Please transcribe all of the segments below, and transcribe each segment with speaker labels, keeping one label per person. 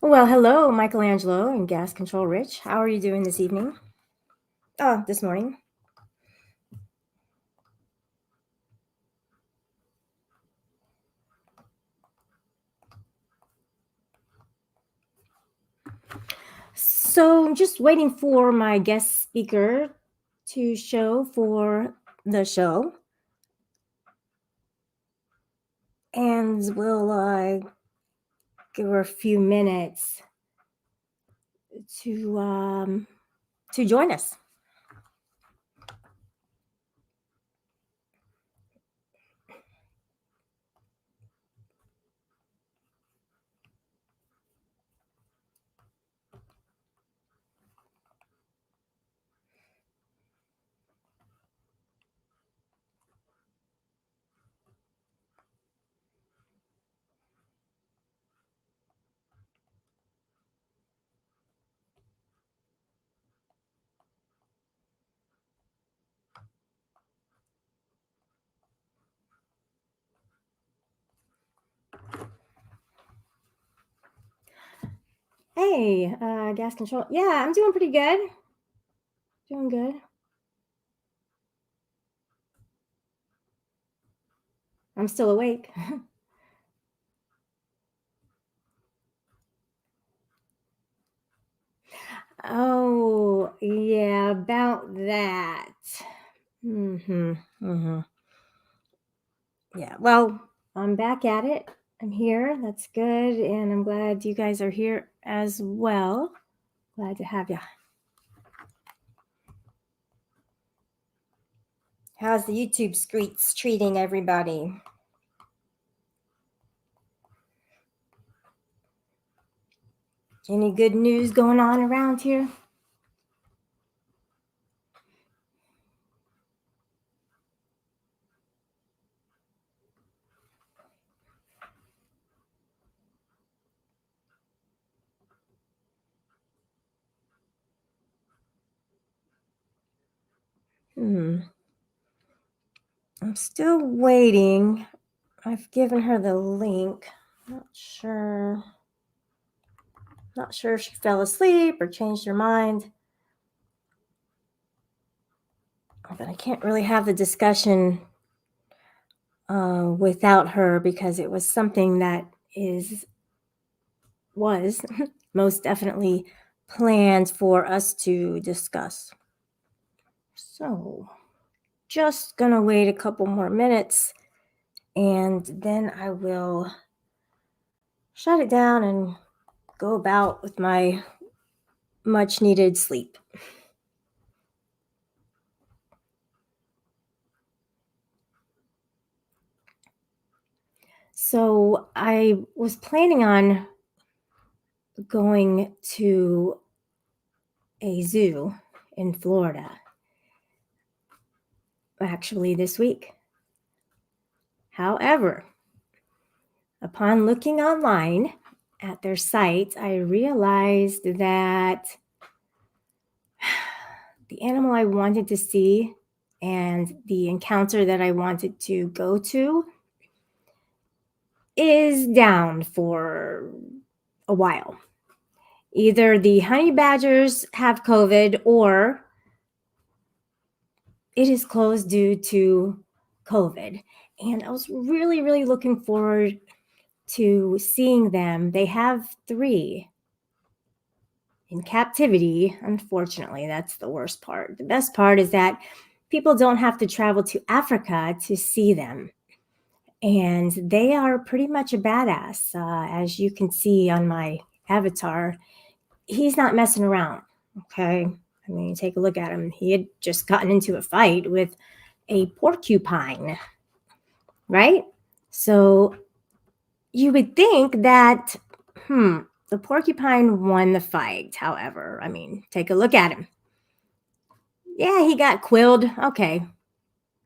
Speaker 1: Well, hello, Michelangelo and Gas Control Rich. How are you doing this evening? Oh, this morning. So, I'm just waiting for my guest speaker to show for the show, and we'll give her a few minutes to um, to join us. Hey, Gas Control. Yeah, I'm doing pretty good. Doing good. I'm still awake. Oh, yeah, about that. Mm-hmm. Mm-hmm. Yeah, well, I'm back at it. I'm here. That's good. And I'm glad you guys are here as well. Glad to have you. How's the YouTube streets treating everybody? Any good news going on around here? Hmm. I'm still waiting. I've given her the link. Not sure. Not sure if she fell asleep or changed her mind. But I can't really have the discussion without her because it was something that was most definitely planned for us to discuss. So, just gonna wait a couple more minutes and then I will shut it down and go about with my much needed sleep. So, I was planning on going to a zoo in Florida actually this week. However, upon looking online at their site, I realized that the animal I wanted to see and the encounter that I wanted to go to is down for a while. Either the honey badgers have COVID or it is closed due to COVID. And I was really, really looking forward to seeing them. They have three in captivity. Unfortunately, that's the worst part. The best part is that people don't have to travel to Africa to see them. And they are pretty much a badass. As you can see on my avatar, he's not messing around. Okay. I mean, take a look at him. He had just gotten into a fight with a porcupine, right? So you would think that, the porcupine won the fight. However, I mean, take a look at him. Yeah, he got quilled. Okay.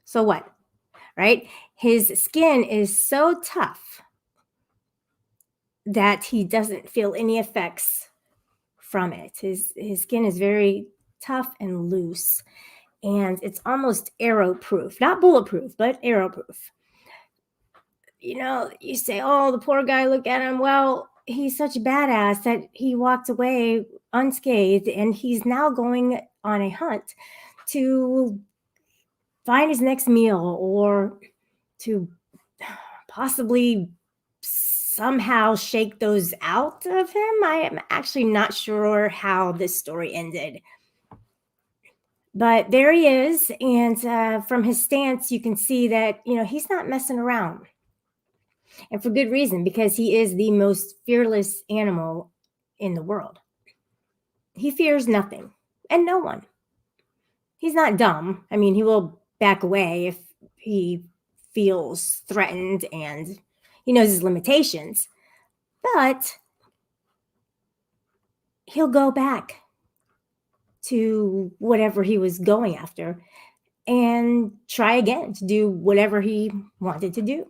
Speaker 1: So what? Right? His skin is so tough that he doesn't feel any effects from it. His skin is very tough and loose, and it's almost arrow proof. Not bulletproof, but arrow proof. You say, "Oh, the poor guy, look at him." Well, he's such a badass that he walked away unscathed, and he's now going on a hunt to find his next meal or to possibly somehow shake those out of him. I am actually not sure how this story ended. But there he is, and from his stance, you can see that he's not messing around, and for good reason, because he is the most fearless animal in the world. He fears nothing and no one. He's not dumb. I mean, he will back away if he feels threatened and he knows his limitations, but he'll go back to whatever he was going after and try again to do whatever he wanted to do.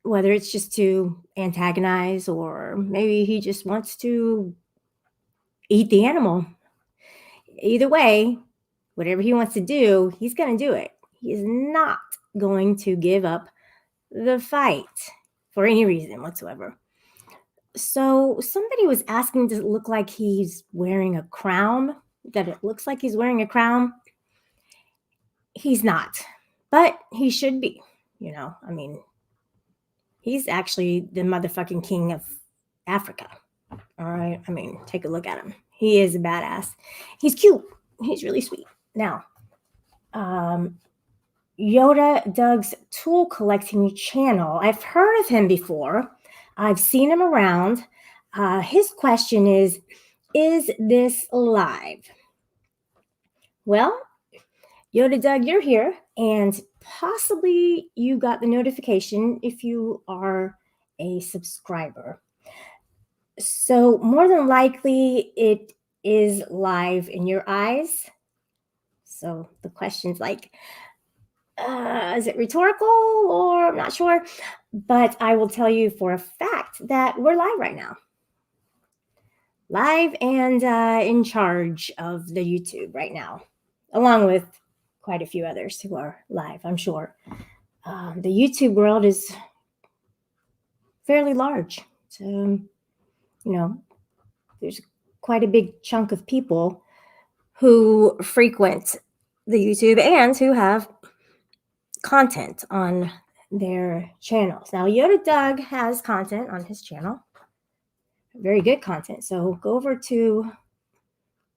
Speaker 1: Whether it's just to antagonize or maybe he just wants to eat the animal. Either way, whatever he wants to do, he's going to do it. He is not going to give up the fight for any reason whatsoever. So somebody was asking, does it look like he's wearing a crown? That it looks like he's wearing a crown? He's not, but he should be. I mean, he's actually the motherfucking king of Africa. All right. I mean, take a look at him. He is a badass. He's cute. He's really sweet. Now, Yoda Doug's tool collecting channel. I've heard of him before. I've seen him around. His question is this live? Well, Yoda Doug, you're here, and possibly you got the notification if you are a subscriber. So more than likely it is live in your eyes. So the question's like, is it rhetorical or I'm not sure, but I will tell you for a fact that we're live right now. Live and in charge of the YouTube right now, along with quite a few others who are live, I'm sure. The YouTube world is fairly large. So, there's quite a big chunk of people who frequent the YouTube and who have content on their channels. Now, Yoda Doug has content on his channel, very good content. So go over to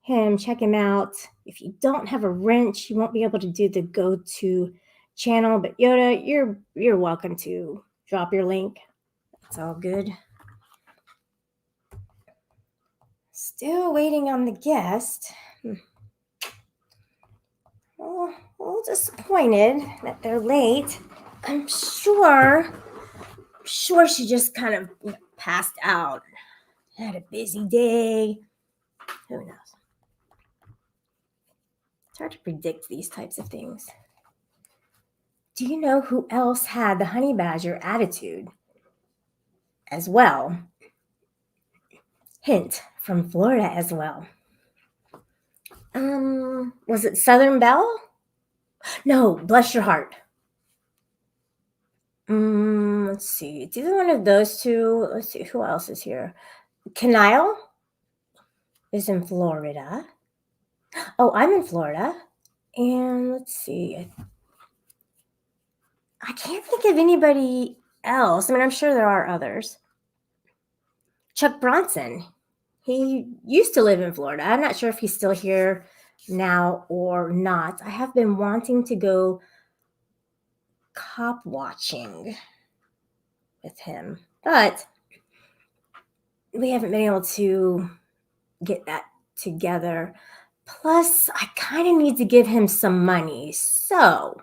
Speaker 1: him, check him out. If you don't have a wrench, you won't be able to do the go to channel. But Yoda, you're welcome to drop your link. It's all good. Still waiting on the guest. Oh, a little disappointed that they're late. I'm sure she just kind of passed out. Had a busy day. Who knows? It's hard to predict these types of things. Do you know who else had the honey badger attitude as well? Hint, from Florida as well. Was it Southern Belle? No, Bless Your Heart. Let's see. It's either one of those two. Let's see. Who else is here? Kanile is in Florida. Oh, I'm in Florida. And let's see. I can't think of anybody else. I mean, I'm sure there are others. Chuck Bronson. He used to live in Florida. I'm not sure if he's still here now or not. I have been wanting to go cop watching with him, but we haven't been able to get that together. Plus, I kind of need to give him some money. So,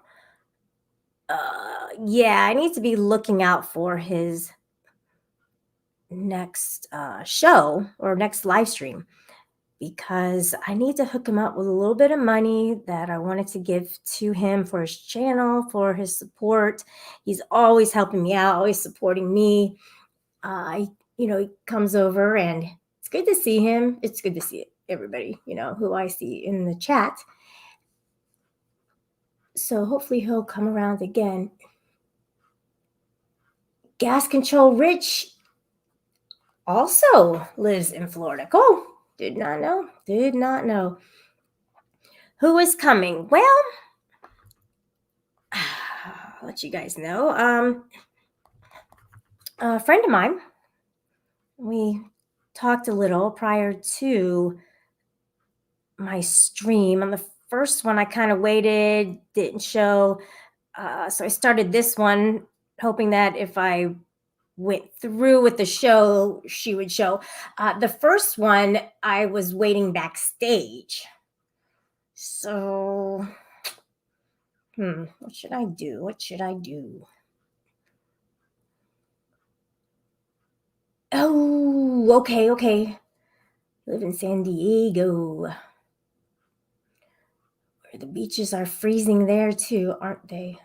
Speaker 1: yeah, I need to be looking out for his next show or next live stream, because I need to hook him up with a little bit of money that I wanted to give to him for his channel, for his support. He's always helping me out, always supporting me. He comes over and it's good to see him. It's good to see everybody, who I see in the chat. So hopefully he'll come around again. Gas Control Rich, also lives in Florida. Cool. Did not know. Did not know. Who is coming? Well, I'll let you guys know. A friend of mine, we talked a little prior to my stream. On the first one, I kind of waited, didn't show. So I started this one hoping that if I went through with the show, she would show. The first one, I was waiting backstage. So, what should I do? What should I do? Oh, okay. Live in San Diego, where the beaches are freezing there too, aren't they?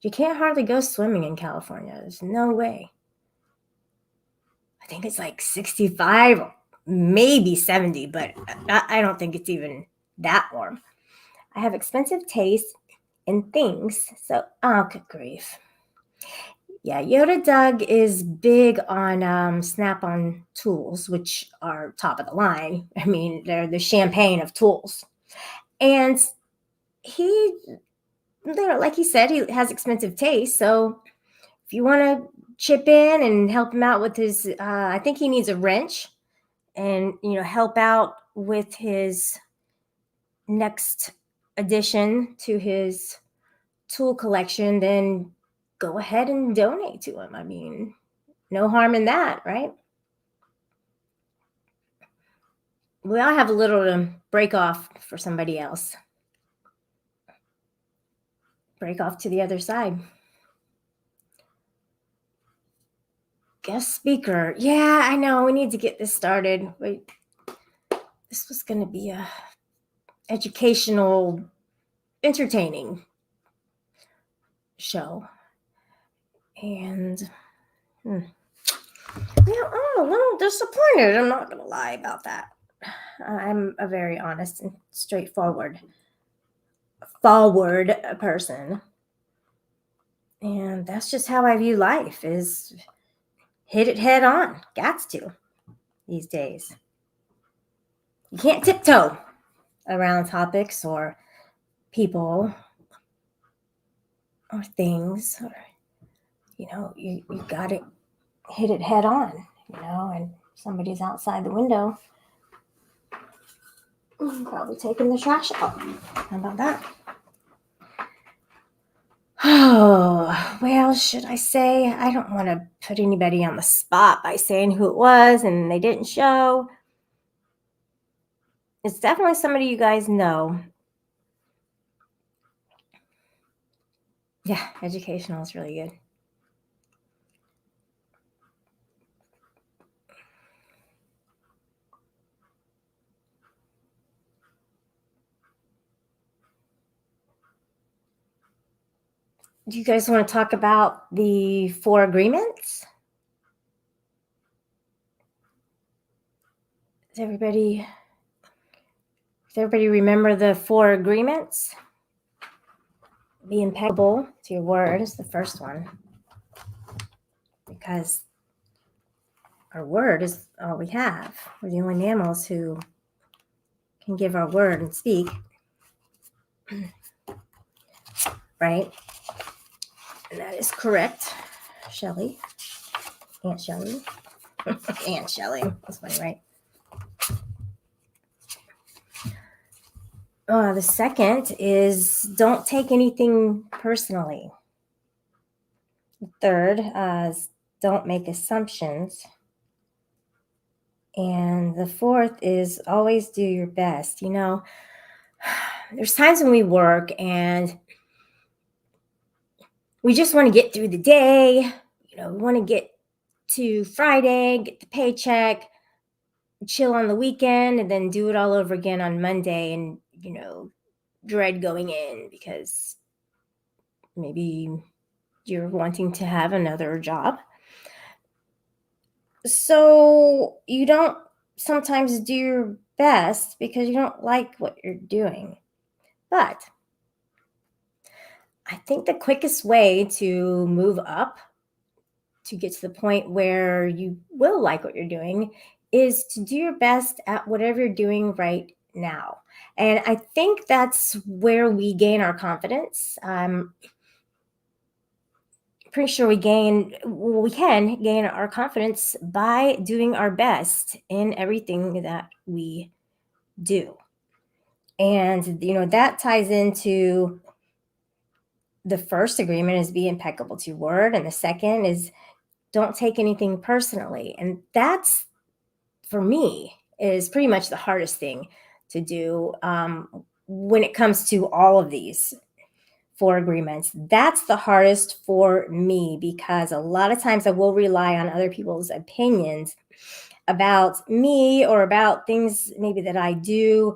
Speaker 1: You can't hardly go swimming in California. There's no way. I think it's like 65, maybe 70, but I don't think it's even that warm. I have expensive taste in things, so oh, good grief. Yeah, Yoda Doug is big on Snap-on tools, which are top of the line. I mean, they're the champagne of tools. And he, like he said, he has expensive taste. So if you want to chip in and help him out with his, I think he needs a wrench, and help out with his next addition to his tool collection, then go ahead and donate to him. I mean, no harm in that, right? We all have a little to break off for somebody else. Break off to the other side. Guest speaker. Yeah, I know. We need to get this started. Wait, this was going to be a educational, entertaining show. And I'm a little disappointed. I'm not going to lie about that. I'm a very honest and straightforward person. And that's just how I view life, is hit it head on. Gats to these days. You can't tiptoe around topics or people or things, or you gotta hit it head on, and somebody's outside the window probably taking the trash out. How about that? Oh, well, should I say? I don't want to put anybody on the spot by saying who it was and they didn't show. It's definitely somebody you guys know. Yeah, educational is really good. Do you guys want to talk about the 4 agreements? Does everybody remember the 4 agreements? Be impeccable to your word is the first one, because our word is all we have. We're the only mammals who can give our word and speak. Right? And that is correct, Shelley. Aunt Shelley. Aunt Shelley. That's funny, right? The second is don't take anything personally. The third is don't make assumptions. And the fourth is always do your best. There's times when we work and we just want to get through the day. We want to get to Friday, get the paycheck, chill on the weekend, and then do it all over again on Monday, and dread going in because maybe you're wanting to have another job. So you don't sometimes do your best because you don't like what you're doing. But I think the quickest way to move up to get to the point where you will like what you're doing is to do your best at whatever you're doing right now. And I think that's where we gain our confidence. Pretty sure we can gain our confidence by doing our best in everything that we do. And, that ties into the first agreement is be impeccable to your word. And the second is don't take anything personally. And that's, for me, is pretty much the hardest thing to do when it comes to all of these four agreements. That's the hardest for me because a lot of times I will rely on other people's opinions about me or about things maybe that I do,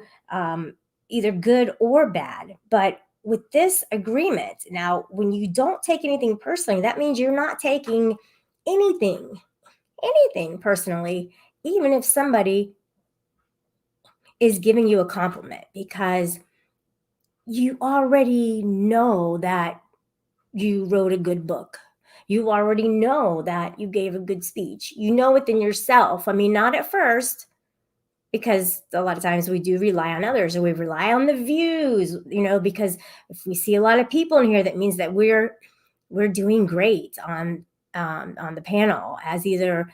Speaker 1: either good or bad. But with this agreement, now, when you don't take anything personally, that means you're not taking anything, anything personally, even if somebody is giving you a compliment, because you already know that you wrote a good book. You already know that you gave a good speech. You know within yourself. I mean, not at first, because a lot of times we do rely on others or we rely on the views, because if we see a lot of people in here, that means that we're doing great on the panel as either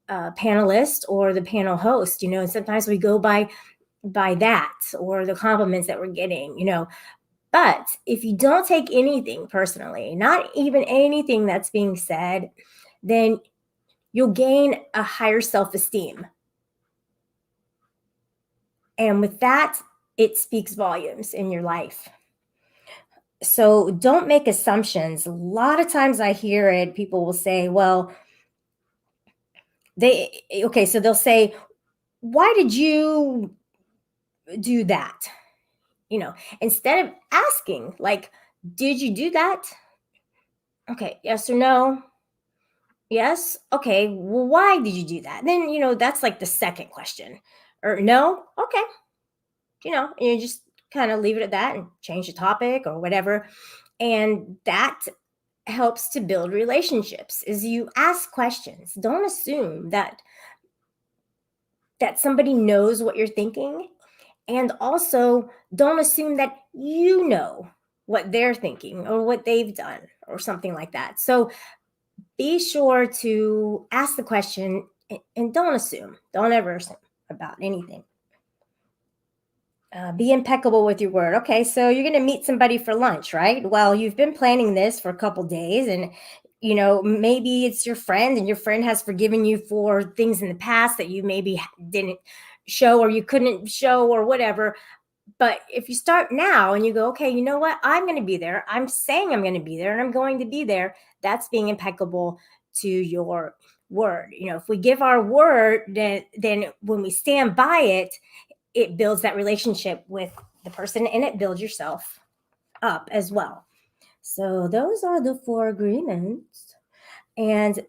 Speaker 1: a panelist or the panel host, and sometimes we go by that or the compliments that we're getting. But if you don't take anything personally, not even anything that's being said, then you'll gain a higher self-esteem. And with that, it speaks volumes in your life. So don't make assumptions. A lot of times I hear it, people will say, well, so they'll say, why did you do that? Instead of asking, like, did you do that? Okay, yes or no? Yes. Okay. Well, why did you do that? Then, that's like the second question. Or no? Okay. And you just kind of leave it at that and change the topic or whatever. And that helps to build relationships is you ask questions. Don't assume that somebody knows what you're thinking. And also don't assume that you know what they're thinking or what they've done or something like that. So be sure to ask the question and don't assume. Don't ever assume about anything. Be impeccable with your word. Okay, so you're going to meet somebody for lunch, right? Well, you've been planning this for a couple days, and maybe it's your friend, and your friend has forgiven you for things in the past that you maybe didn't show or you couldn't show or whatever. But if you start now and you go, okay, you know what? I'm going to be there. I'm saying I'm going to be there and I'm going to be there. That's being impeccable to your word. If we give our word, then when we stand by it, it builds that relationship with the person and it builds yourself up as well. So those are the four agreements. And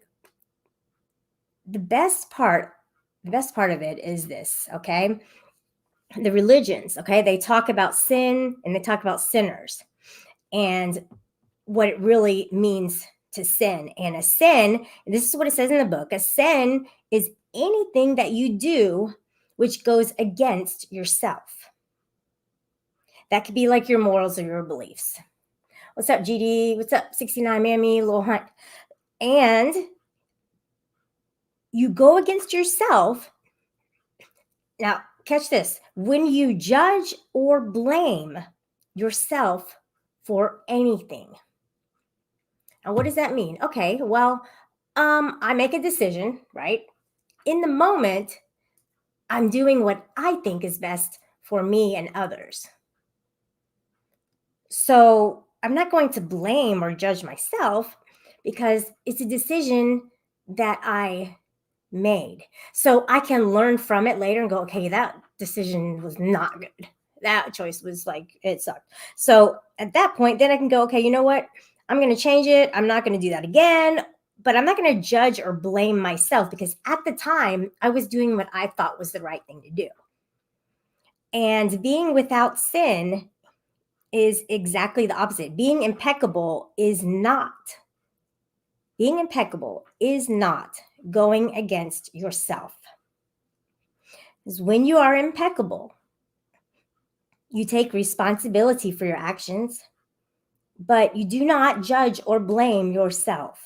Speaker 1: the best part of it is this, okay? The religions, okay, they talk about sin and they talk about sinners and what it really means to sin. And a sin, and this is what it says in the book, a sin is anything that you do which goes against yourself. That could be like your morals or your beliefs. What's up, GD? What's up, 69 Mammy, Lil Hunt? And you go against yourself. Now, catch this. When you judge or blame yourself for anything. Now, what does that mean? Okay, well, I make a decision, right? In the moment, I'm doing what I think is best for me and others. So I'm not going to blame or judge myself because it's a decision that I made. So I can learn from it later and go, okay, that decision was not good. That choice was like, it sucked. So at that point, then I can go, okay, you know what? I'm going to change it. I'm not going to do that again. But I'm not going to judge or blame myself because at the time I was doing what I thought was the right thing to do. And being without sin is exactly the opposite. Being impeccable is not is not going against yourself. Because when you are impeccable, you take responsibility for your actions, but you do not judge or blame yourself.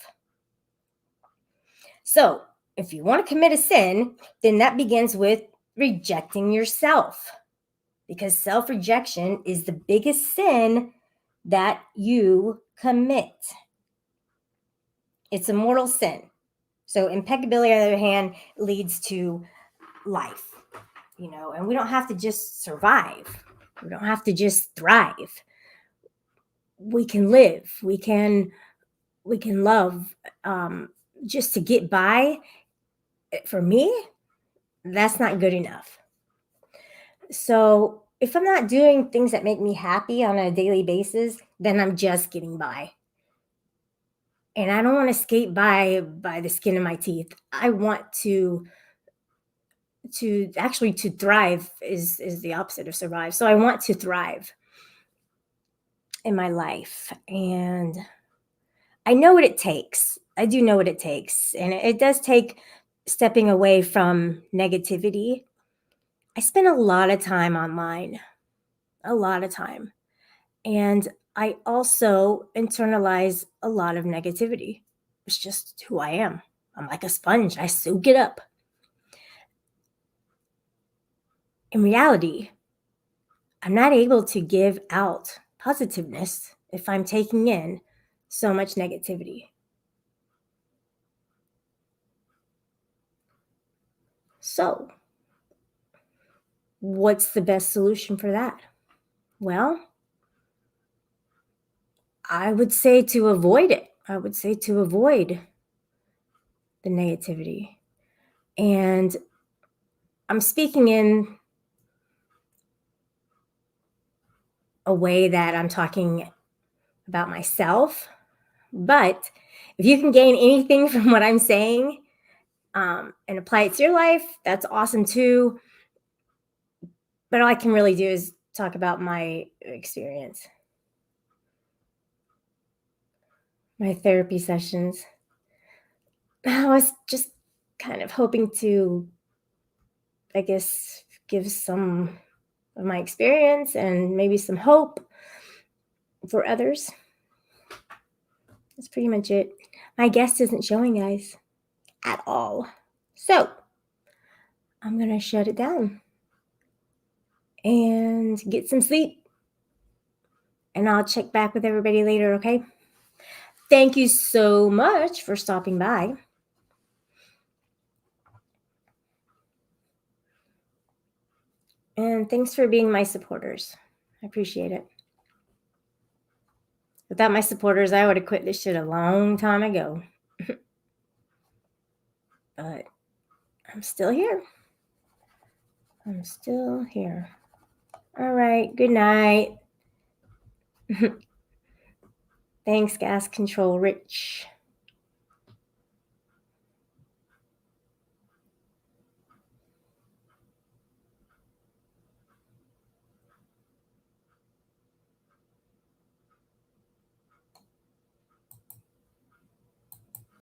Speaker 1: So, if you want to commit a sin, then that begins with rejecting yourself, because self rejection is the biggest sin that you commit. It's a mortal sin. So, impeccability, on the other hand, leads to life, and we don't have to just survive, we don't have to just thrive. We can live, we can love, just to get by. For me, that's not good enough. So if I'm not doing things that make me happy on a daily basis, then I'm just getting by. And I don't want to skate by the skin of my teeth. I want to actually, to thrive is the opposite of survive. So I want to thrive in my life. And I know what it takes. I do know what it takes. And it does take stepping away from negativity. I spend a lot of time online, a lot of time. And I also internalize a lot of negativity. It's just who I am. I'm like a sponge, I soak it up. In reality, I'm not able to give out positiveness if I'm taking in so much negativity. So, what's the best solution for that? Well, I would say to avoid it. I would say to avoid the negativity. And I'm speaking in a way that I'm talking about myself. But if you can gain anything from what I'm saying, and apply it to your life, that's awesome too. But all I can really do is talk about my experience, my therapy sessions. I was just kind of hoping to, I guess, give some of my experience and maybe some hope for others. That's pretty much it. My guest isn't showing, guys, at all. So I'm going to shut it down and get some sleep. And I'll check back with everybody later, okay? Thank you so much for stopping by. And thanks for being my supporters. I appreciate it. Without my supporters, I would have quit this shit a long time ago. But I'm still here. I'm still here. All right. Good night. Thanks, Gas Control Rich.